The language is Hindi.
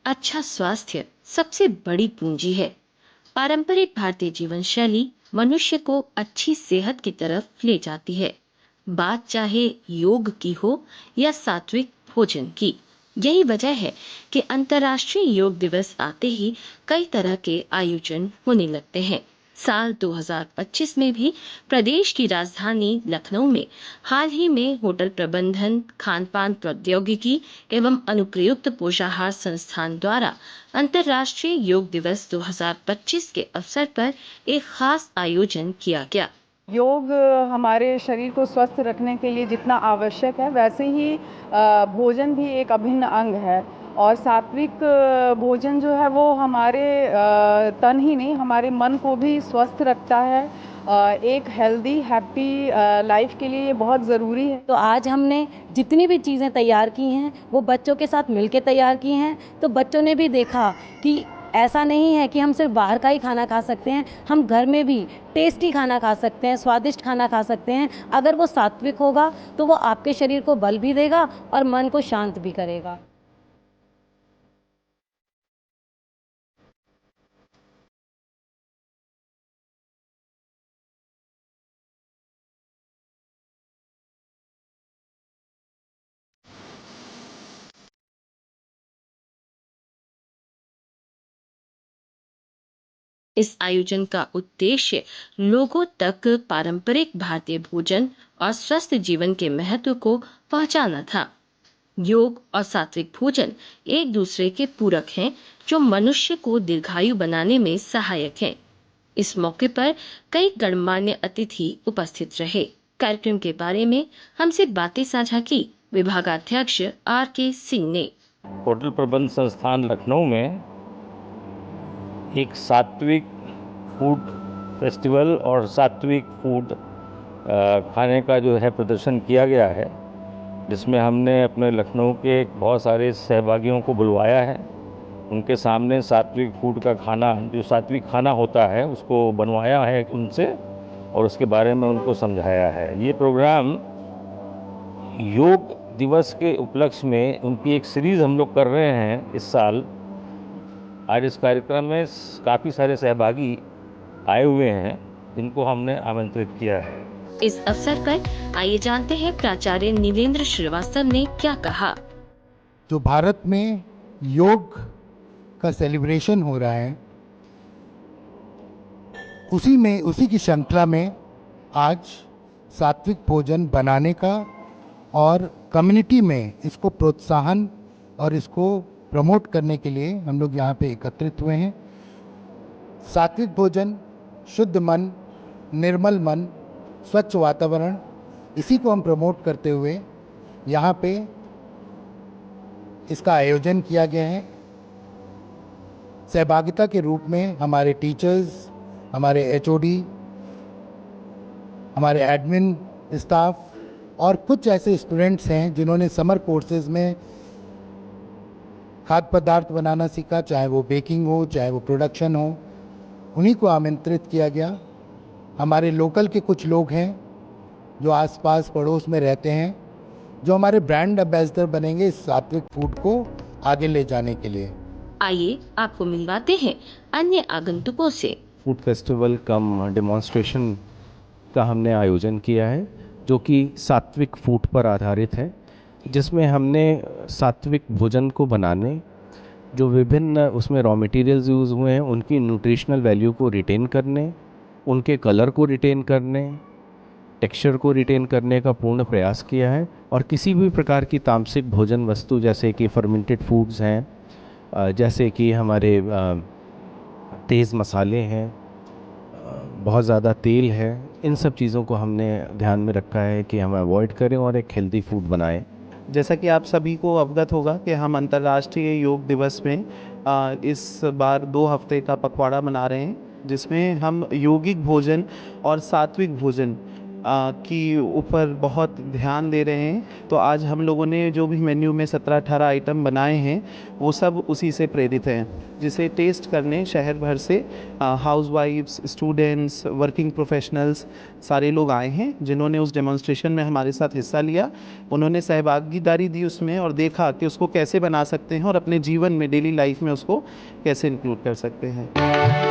अच्छा स्वास्थ्य सबसे बड़ी पूंजी है। पारंपरिक भारतीय जीवन शैली मनुष्य को अच्छी सेहत की तरफ ले जाती है। बात चाहे योग की हो या सात्विक भोजन की। यही वजह है कि अंतर्राष्ट्रीय योग दिवस आते ही कई तरह के आयोजन होने लगते हैं। साल 2025 में भी प्रदेश की राजधानी लखनऊ में हाल ही में होटल प्रबंधन, खान पान प्रौद्योगिकी एवं अनुप्रयुक्त पोषाहार संस्थान द्वारा अंतर्राष्ट्रीय योग दिवस 2025 के अवसर पर एक खास आयोजन किया गया। योग हमारे शरीर को स्वस्थ रखने के लिए जितना आवश्यक है वैसे ही भोजन भी एक अभिन्न अंग है। और सात्विक भोजन जो है वो हमारे तन ही नहीं हमारे मन को भी स्वस्थ रखता है। एक हेल्दी हैप्पी लाइफ के लिए ये बहुत ज़रूरी है। तो आज हमने जितनी भी चीज़ें तैयार की हैं वो बच्चों के साथ मिलकर तैयार की हैं। तो बच्चों ने भी देखा कि ऐसा नहीं है कि हम सिर्फ बाहर का ही खाना खा सकते हैं, हम घर में भी टेस्टी खाना खा सकते हैं, स्वादिष्ट खाना खा सकते हैं। अगर वो सात्विक होगा तो वो आपके शरीर को बल भी देगा और मन को शांत भी करेगा। इस आयोजन का उद्देश्य लोगों तक पारंपरिक भारतीय भोजन और स्वस्थ जीवन के महत्व को पहुंचाना था। योग और सात्विक भोजन एक दूसरे के पूरक हैं, जो मनुष्य को दीर्घायु बनाने में सहायक हैं। इस मौके पर कई गणमान्य अतिथि उपस्थित रहे। कार्यक्रम के बारे में हमसे बातें साझा की विभागाध्यक्ष RK सिंह ने। होटल प्रबंध संस्थान लखनऊ में एक सात्विक फूड फेस्टिवल और सात्विक फूड खाने का जो है प्रदर्शन किया गया है, जिसमें हमने अपने लखनऊ के बहुत सारे सहभागियों को बुलवाया है। उनके सामने सात्विक फूड का खाना, जो सात्विक खाना होता है, उसको बनवाया है उनसे और उसके बारे में उनको समझाया है। ये प्रोग्राम योग दिवस के उपलक्ष्य में उनकी एक सीरीज़ हम लोग कर रहे हैं इस साल। आज इस कार्यक्रम में काफ़ी सारे सहभागी आए हुए हैं जिनको हमने आमंत्रित किया है। इस अवसर पर आइए जानते हैं प्राचार्य नीलेंद्र श्रीवास्तव ने क्या कहा। जो भारत में योग का सेलिब्रेशन हो रहा है, उसी की श्रृंखला में आज सात्विक भोजन बनाने का और कम्युनिटी में इसको प्रोत्साहन और इसको प्रमोट करने के लिए हम लोग यहाँ पे एकत्रित हुए हैं। सात्विक भोजन, शुद्ध मन, निर्मल मन, स्वच्छ वातावरण, इसी को हम प्रमोट करते हुए यहाँ पे इसका आयोजन किया गया है। सहभागिता के रूप में हमारे टीचर्स, हमारे HOD, हमारे एडमिन स्टाफ और कुछ ऐसे स्टूडेंट्स हैं जिन्होंने समर कोर्सेज में खाद्य पदार्थ बनाना सीखा, चाहे वो बेकिंग हो, चाहे वो प्रोडक्शन हो, उन्हीं को आमंत्रित किया गया। हमारे लोकल के कुछ लोग हैं जो आसपास पड़ोस में रहते हैं, जो हमारे ब्रांड एम्बेसडर बनेंगे इस सात्विक फूड को आगे ले जाने के लिए। आइए आपको मिलवाते हैं अन्य आगंतुकों से। फूड फेस्टिवल कम डेमोन्स्ट्रेशन का हमने आयोजन किया है, जो कि सात्विक फूड पर आधारित है, जिसमें हमने सात्विक भोजन को बनाने, जो विभिन्न उसमें रॉ मटेरियल्स यूज़ हुए हैं, उनकी न्यूट्रिशनल वैल्यू को रिटेन करने, उनके कलर को रिटेन करने, टेक्सचर को रिटेन करने का पूर्ण प्रयास किया है। और किसी भी प्रकार की तामसिक भोजन वस्तु, जैसे कि फर्मेंटेड फूड्स हैं, जैसे कि हमारे तेज़ मसाले हैं, बहुत ज़्यादा तेल है, इन सब चीज़ों को हमने ध्यान में रखा है कि हम अवॉइड करें और एक हेल्दी फूड बनाएं। जैसा कि आप सभी को अवगत होगा कि हम अंतर्राष्ट्रीय योग दिवस में इस बार 2 हफ्ते का पखवाड़ा मना रहे हैं, जिसमें हम यौगिक भोजन और सात्विक भोजन की ऊपर बहुत ध्यान दे रहे हैं। तो आज हम लोगों ने जो भी मेन्यू में 17-18 आइटम बनाए हैं वो सब उसी से प्रेरित हैं, जिसे टेस्ट करने शहर भर से हाउसवाइफ्स, स्टूडेंट्स, वर्किंग प्रोफेशनल्स सारे लोग आए हैं, जिन्होंने उस डेमोन्स्ट्रेशन में हमारे साथ हिस्सा लिया। उन्होंने सहभागीदारी दी उसमें और देखा कि उसको कैसे बना सकते हैं और अपने जीवन में, डेली लाइफ में उसको कैसे इंक्लूड कर सकते हैं।